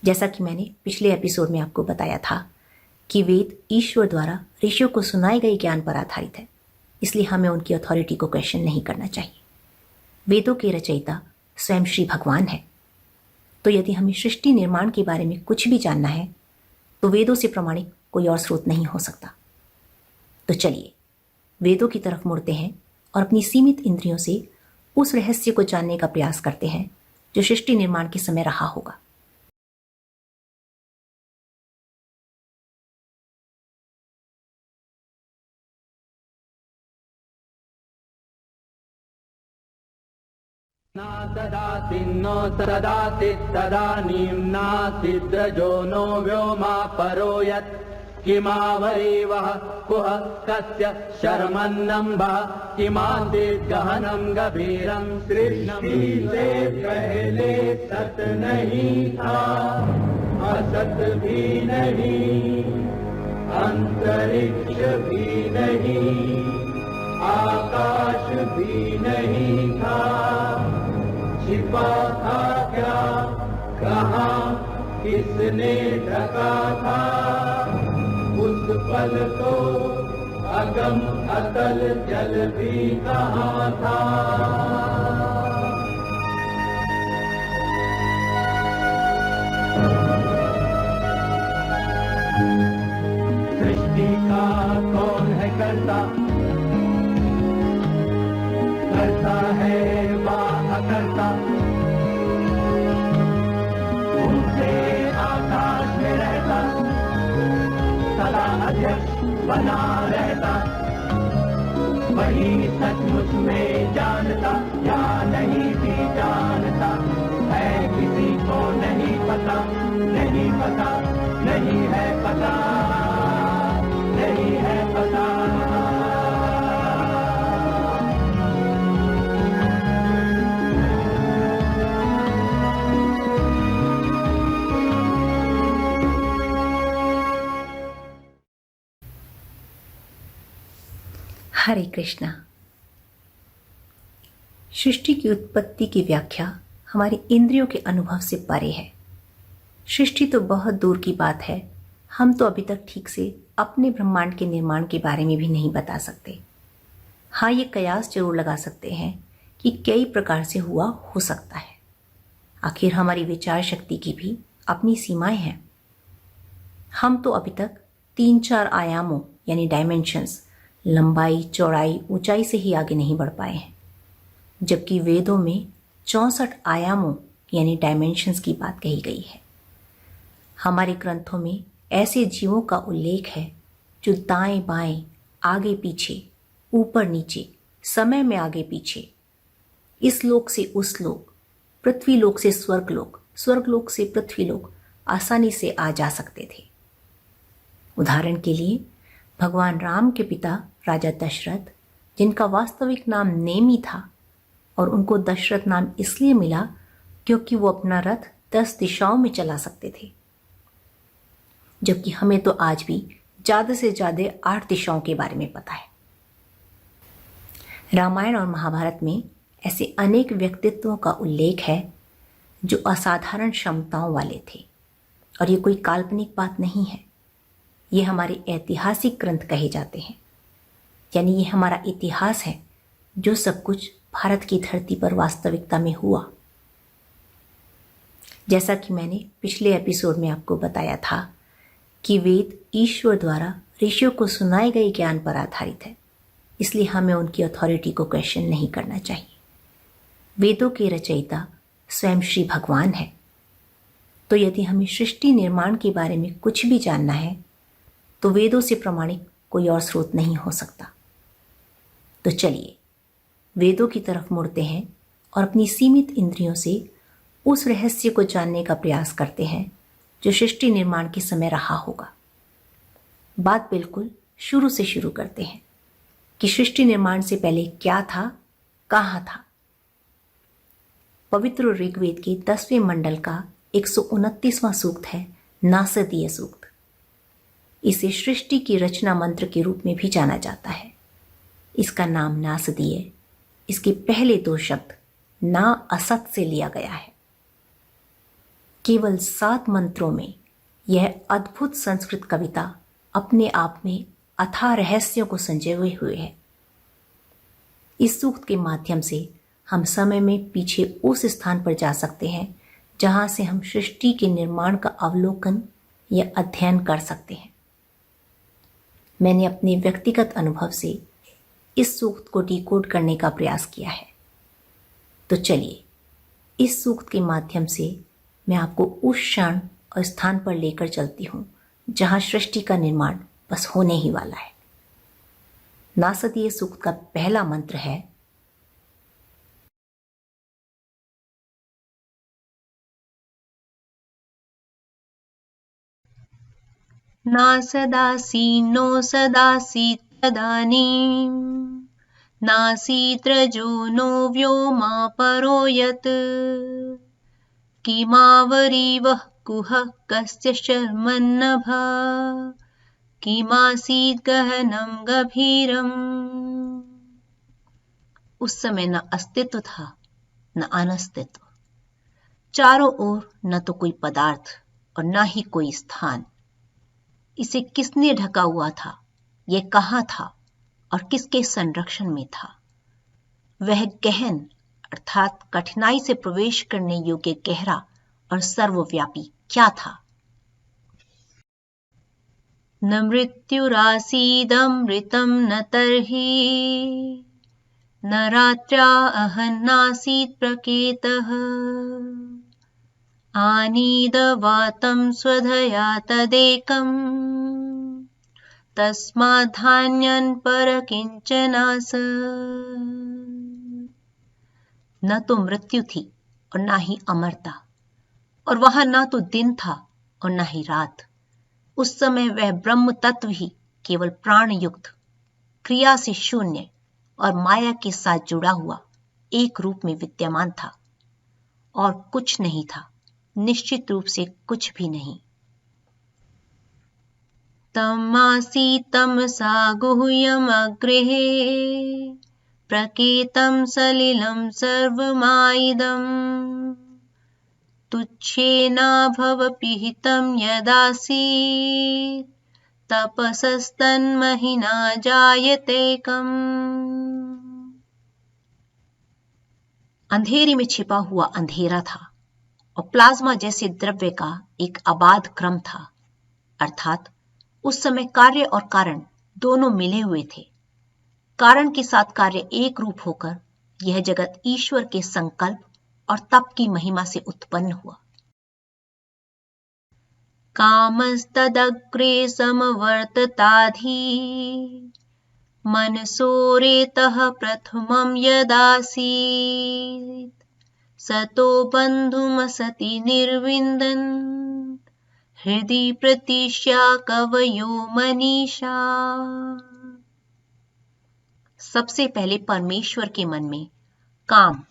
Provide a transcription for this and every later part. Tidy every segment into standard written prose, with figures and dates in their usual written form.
जैसा कि मैंने पिछले एपिसोड में आपको बताया था कि वेद ईश्वर द्वारा ऋषियों को सुनाए गए ज्ञान पर आधारित है, इसलिए हमें उनकी अथॉरिटी को क्वेश्चन नहीं करना चाहिए। वेदों के रचयिता स्वयं श्री भगवान है, तो यदि हमें सृष्टि निर्माण के बारे में कुछ भी जानना है तो वेदों से प्रमाणित कोई और स्रोत नहीं हो सकता। तो चलिए वेदों की तरफ मुड़ते हैं और अपनी सीमित इंद्रियों से उस रहस्य को जानने का प्रयास करते हैं जो सृष्टि निर्माण के समय रहा होगा। न ददाति नो ददाति तदानीं नासिद्रजो नो व्योमा परो यत् किमावरीवः कुह कस्य शर्मन्नम्भः किमासीत् गहनं गभीरं सृष्टि से पहले सत नहीं था, असत भी नहीं, अंतरिक्ष भी नहीं, आकाश भी नहीं था। छिपा था क्या, कहाँ, किसने ढका था? उस पल तो अगम अतल जल भी कहाँ था। सृष्टि का कौन है करता, करता है अकर्ता, उनसे आकाश में रहता, सदा अध्यक्ष बना रहता। वही सचमुच में जानता या नहीं भी जानता है, किसी को नहीं पता, नहीं पता, नहीं है पता, नहीं है पता। हरे कृष्णा। सृष्टि की उत्पत्ति की व्याख्या हमारी इंद्रियों के अनुभव से परे है। सृष्टि तो बहुत दूर की बात है, हम तो अभी तक ठीक से अपने ब्रह्मांड के निर्माण के बारे में भी नहीं बता सकते। हाँ, ये कयास जरूर लगा सकते हैं कि कई प्रकार से हुआ हो सकता है। आखिर हमारी विचार शक्ति की भी अपनी सीमाएं हैं। हम तो अभी तक 3-4 आयामों यानी डायमेंशंस, लंबाई, चौड़ाई, ऊंचाई से ही आगे नहीं बढ़ पाए हैं, जबकि वेदों में 64 आयामों यानी डायमेंशंस की बात कही गई है। हमारे ग्रंथों में ऐसे जीवों का उल्लेख है जो दाएं बाएं, आगे पीछे, ऊपर नीचे, समय में आगे पीछे, इस लोक से उस लोक, पृथ्वी लोक से स्वर्गलोक, स्वर्गलोक से पृथ्वीलोक आसानी से आ जा सकते थे। उदाहरण के लिए भगवान राम के पिता राजा दशरथ, जिनका वास्तविक नाम नेमी था और उनको दशरथ नाम इसलिए मिला क्योंकि वो अपना रथ 10 दिशाओं में चला सकते थे, जबकि हमें तो आज भी ज्यादा से ज्यादा 8 दिशाओं के बारे में पता है। रामायण और महाभारत में ऐसे अनेक व्यक्तित्वों का उल्लेख है जो असाधारण क्षमताओं वाले थे, और ये कोई काल्पनिक बात नहीं है। ये हमारे ऐतिहासिक ग्रंथ कहे जाते हैं, यानी ये हमारा इतिहास है जो सब कुछ भारत की धरती पर वास्तविकता में हुआ। जैसा कि मैंने पिछले एपिसोड में आपको बताया था कि वेद ईश्वर द्वारा ऋषियों को सुनाए गए ज्ञान पर आधारित है, इसलिए हमें उनकी अथॉरिटी को क्वेश्चन नहीं करना चाहिए। वेदों के रचयिता स्वयं श्री भगवान है, तो यदि हमें सृष्टि निर्माण के बारे में कुछ भी जानना है तो वेदों से प्रमाणित कोई और स्रोत नहीं हो सकता। तो चलिए वेदों की तरफ मुड़ते हैं और अपनी सीमित इंद्रियों से उस रहस्य को जानने का प्रयास करते हैं जो सृष्टि निर्माण के समय रहा होगा। बात बिल्कुल शुरू से शुरू करते हैं कि सृष्टि निर्माण से पहले क्या था, कहाँ था। पवित्र ऋग्वेद के 10वें मंडल का 129वां सूक्त है नासदीय सूक्त। इसे सृष्टि की रचना मंत्र के रूप में भी जाना जाता है। इसका नाम नासदीय इसके पहले 2 शब्द ना असत से लिया गया है। केवल 7 मंत्रों में यह अद्भुत संस्कृत कविता अपने आप में अथाह रहस्यों को संजोए हुए है। इस सूक्त के माध्यम से हम समय में पीछे उस स्थान पर जा सकते हैं जहां से हम सृष्टि के निर्माण का अवलोकन या अध्ययन कर सकते हैं। मैंने अपने व्यक्तिगत अनुभव से इस सूक्त को डिकोड करने का प्रयास किया है। तो चलिए इस सूक्त के माध्यम से मैं आपको उस क्षण और स्थान पर लेकर चलती हूं जहां सृष्टि का निर्माण बस होने ही वाला है। नासदीय सूक्त का पहला मंत्र है नासदासी नो सदासी तदानीं नासीत्रजो नो व्योमा परो यत् किमावरीवः कुहः कस्य शर्मन्नभा किमासीत् गहनं गभीरम्। उस समय न अस्तित्व था न अनस्तित्व, चारों ओर न तो कोई पदार्थ और न ही कोई स्थान। इसे किसने ढका हुआ था, यह कहाँ था और किसके संरक्षण में था? वह गहन अर्थात कठिनाई से प्रवेश करने योग्य गहरा और सर्वव्यापी क्या था? न मृत्युरासीदमृतं न तर्हि न रात्र्या अहन्नासीत् प्रकेतः आनीदवातं स्वधया तदेकम् तस्माद्धान्यन् परकिंचनास। न तो मृत्यु थी और न ही अमरता, और वहां न तो दिन था और न ही रात। उस समय वह ब्रह्म तत्व ही केवल प्राण युक्त, क्रिया से शून्य और माया के साथ जुड़ा हुआ एक रूप में विद्यमान था, और कुछ नहीं था, निश्चित रूप से कुछ भी नहीं। तमासीत् तमसा गुह्यमग्रे प्रकेतं सलिलं सर्वमाइदम् तुच्छेनाभवपिहितं यदासीत् तपसस्तन्महिना जायतेकम्। अंधेरे में छिपा हुआ अंधेरा था और प्लाज्मा जैसे द्रव्य का एक अबाध क्रम था, अर्थात उस समय कार्य और कारण दोनों मिले हुए थे। कारण के साथ कार्य एक रूप होकर यह जगत ईश्वर के संकल्प और तप की महिमा से उत्पन्न हुआ। कामस्तदग्रे समवर्तताधि मनसोरेतः प्रथमं यदासीत् सतो बन्धुमसति निर्विन्दन् हृदि प्रतिष्या कवयो मनीषा। सबसे पहले परमेश्वर के मन में काम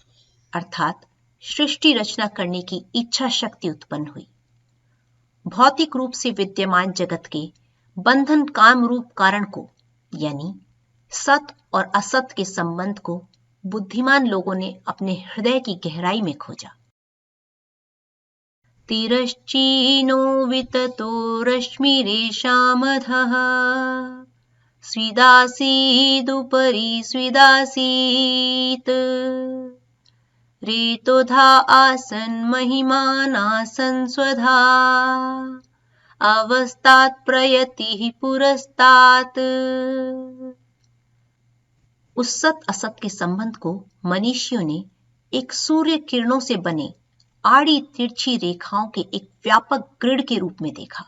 अर्थात सृष्टि रचना करने की इच्छा शक्ति उत्पन्न हुई। भौतिक रूप से विद्यमान जगत के बंधन काम रूप कारण को, यानी सत और असत के संबंध को बुद्धिमान लोगों ने अपने हृदय की गहराई में खोजा। तिरश्चीनो विततो रश्मिरेषामधः स्विदासीदुपरि स्विदासीत् रेतोधा आसन् महिमानासन् स्वधा अवस्थात् प्रयतिः पुरस्तात्। उस सत असत के संबंध को मनीषियों ने एक सूर्य किरणों से बने आड़ी तिरछी रेखाओं के एक व्यापक ग्रिड के रूप में देखा।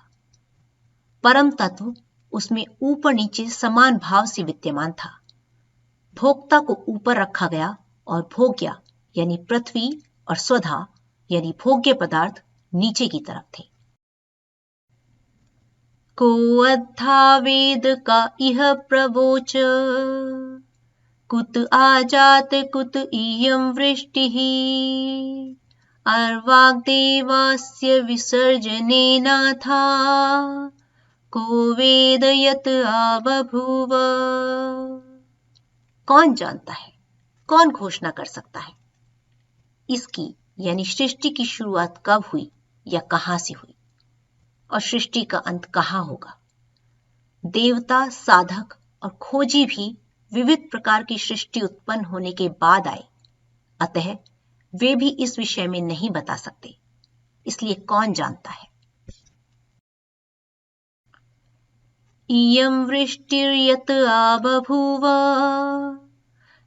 परम तत्व उसमें ऊपर नीचे समान भाव से विद्यमान था। भोक्ता को ऊपर रखा गया और भोग्या यानी पृथ्वी और स्वधा यानी भोग्य पदार्थ नीचे की तरफ थे। को अद्धा वेद का इह प्रवोच कुत आजात कुत इयं वृष्टिः अर्वाग्देवास्य विसर्जनेनाथा को वेद यत आबभूव। कौन जानता है, कौन घोषणा कर सकता है इसकी यानी सृष्टि की शुरुआत कब हुई या कहां से हुई और सृष्टि का अंत कहां होगा। देवता, साधक और खोजी भी विविध प्रकार की सृष्टि उत्पन्न होने के बाद आए, अतः वे भी इस विषय में नहीं बता सकते, इसलिए कौन जानता है। इयं वृष्टिर्यत आबभूव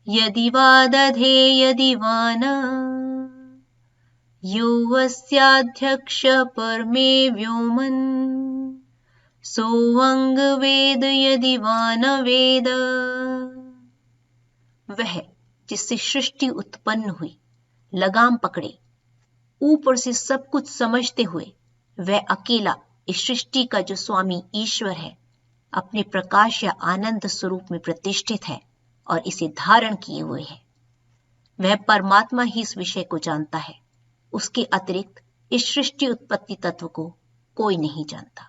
यदि वा दधे यदि वा न, यो अस्याध्यक्ष परमे व्योमन् सोऽंग वेद यदि वा न वेद। वह जिससे सृष्टि उत्पन्न हुई लगाम पकड़े, ऊपर से सब कुछ समझते हुए वह अकेला इस सृष्टि का जो स्वामी ईश्वर है, अपने प्रकाश या आनंद स्वरूप में प्रतिष्ठित है और इसे धारण किए हुए है। वह परमात्मा ही इस विषय को जानता है, उसके अतिरिक्त इस सृष्टि उत्पत्ति तत्व को कोई नहीं जानता।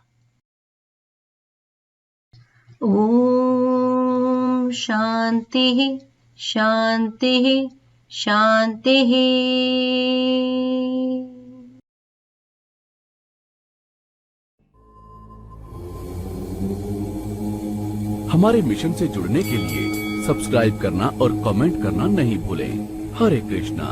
ओम शांति शांति शांति। हमारे मिशन से जुड़ने के लिए सब्सक्राइब करना और कमेंट करना नहीं भूलें। हरे कृष्णा।